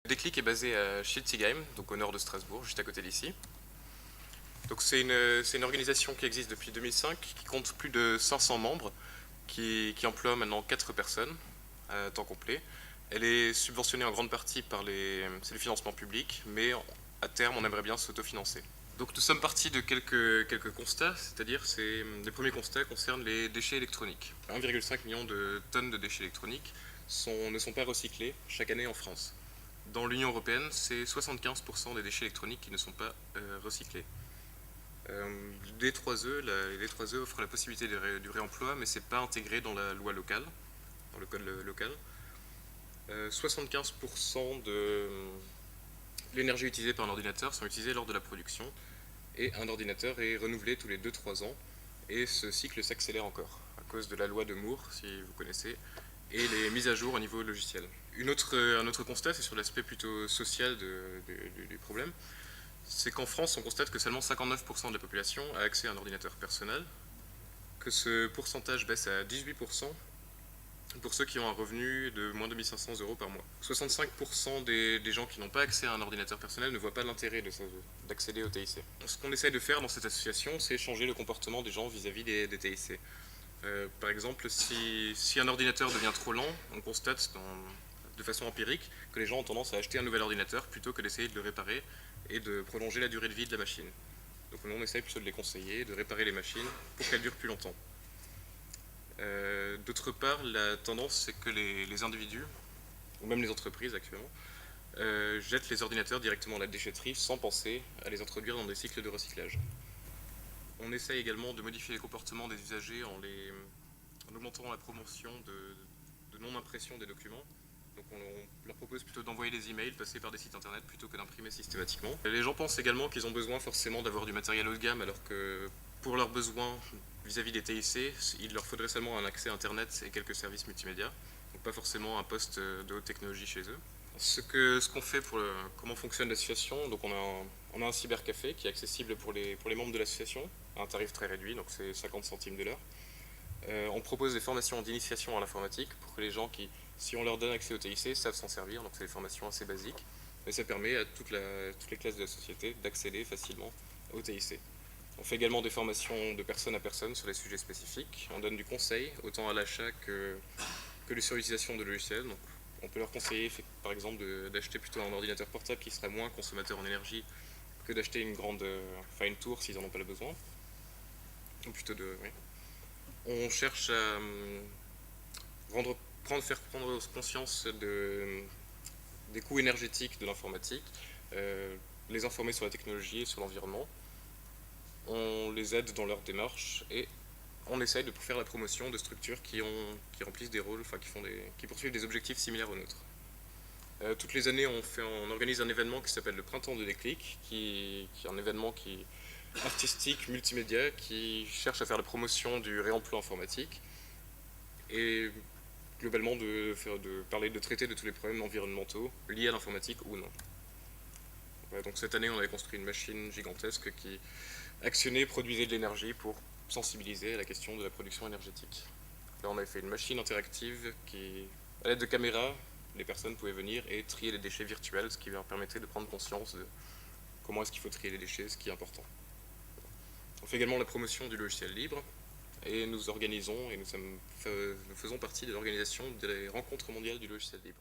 Déclic est basé à Schiltigheim, donc au nord de Strasbourg, juste à côté d'ici. Donc c'est une organisation qui existe depuis 2005, qui compte plus de 500 membres, qui emploie maintenant 4 personnes à temps complet. Elle est subventionnée en grande partie par les financements publics, mais à terme on aimerait bien s'autofinancer. Donc nous sommes partis de quelques constats, c'est-à-dire les premiers constats concernent les déchets électroniques. 1,5 million de tonnes de déchets électroniques ne sont pas recyclés chaque année en France. Dans l'Union européenne, c'est 75% des déchets électroniques qui ne sont pas recyclés. Les D3E offrent la possibilité du réemploi, mais ce n'est pas intégré dans la loi locale, dans le code local. 75% de l'énergie utilisée par un ordinateur sont utilisées lors de la production, et un ordinateur est renouvelé tous les 2-3 ans, et ce cycle s'accélère encore, à cause de la loi de Moore, si vous connaissez, et les mises à jour au niveau logiciel. Un autre constat, c'est sur l'aspect plutôt social du problème, c'est qu'en France, on constate que seulement 59% de la population a accès à un ordinateur personnel, que ce pourcentage baisse à 18% pour ceux qui ont un revenu de moins de 1 500 € par mois. 65% des gens qui n'ont pas accès à un ordinateur personnel ne voient pas l'intérêt d'accéder au TIC. Ce qu'on essaye de faire dans cette association, c'est changer le comportement des gens vis-à-vis des TIC. Par exemple, si un ordinateur devient trop lent, on constate de façon empirique que les gens ont tendance à acheter un nouvel ordinateur plutôt que d'essayer de le réparer et de prolonger la durée de vie de la machine. Donc on essaye plutôt de les conseiller, de réparer les machines pour qu'elles durent plus longtemps. D'autre part, la tendance, c'est que les individus, ou même les entreprises actuellement, jettent les ordinateurs directement à la déchetterie sans penser à les introduire dans des cycles de recyclage. On essaye également de modifier les comportements des usagers en augmentant la promotion de non-impression des documents. Donc on leur propose plutôt d'envoyer des emails, passer par des sites internet plutôt que d'imprimer systématiquement. Les gens pensent également qu'ils ont besoin forcément d'avoir du matériel haut de gamme, alors que pour leurs besoins vis-à-vis des TIC, il leur faudrait seulement un accès internet et quelques services multimédia, donc pas forcément un poste de haute technologie chez eux. Ce qu'on fait comment fonctionne l'association, donc on a un cybercafé qui est accessible pour les membres de l'association à un tarif très réduit, donc c'est 50 centimes de l'heure. On propose des formations d'initiation à l'informatique pour que les gens qui, si on leur donne accès au TIC, savent s'en servir, donc c'est des formations assez basiques, mais ça permet à toutes les classes de la société d'accéder facilement au TIC. On fait également des formations de personne à personne sur des sujets spécifiques, on donne du conseil, autant à l'achat que sur l'utilisation de logiciels. Donc on peut leur conseiller par exemple d'acheter plutôt un ordinateur portable qui sera moins consommateur en énergie que d'acheter une tour s'ils n'en ont pas le besoin. Ou plutôt oui. On cherche à faire prendre conscience des coûts énergétiques de l'informatique, les informer sur la technologie et sur l'environnement. On les aide dans leur démarche et on essaye de faire la promotion de structures qui remplissent des rôles, qui poursuivent des objectifs similaires aux nôtres. Toutes les années, on organise un événement qui s'appelle le Printemps de Déclic, qui est un événement artistique, multimédia, qui cherche à faire la promotion du réemploi informatique et globalement de traiter de tous les problèmes environnementaux liés à l'informatique ou non. Donc cette année, on avait construit une machine gigantesque qui actionnait, produisait de l'énergie pour sensibiliser à la question de la production énergétique. Là, on avait fait une machine interactive qui, à l'aide de caméras, les personnes pouvaient venir et trier les déchets virtuels, ce qui leur permettait de prendre conscience de comment est-ce qu'il faut trier les déchets, ce qui est important. On fait également la promotion du logiciel libre et nous organisons et nous faisons partie de l'organisation des rencontres mondiales du logiciel libre.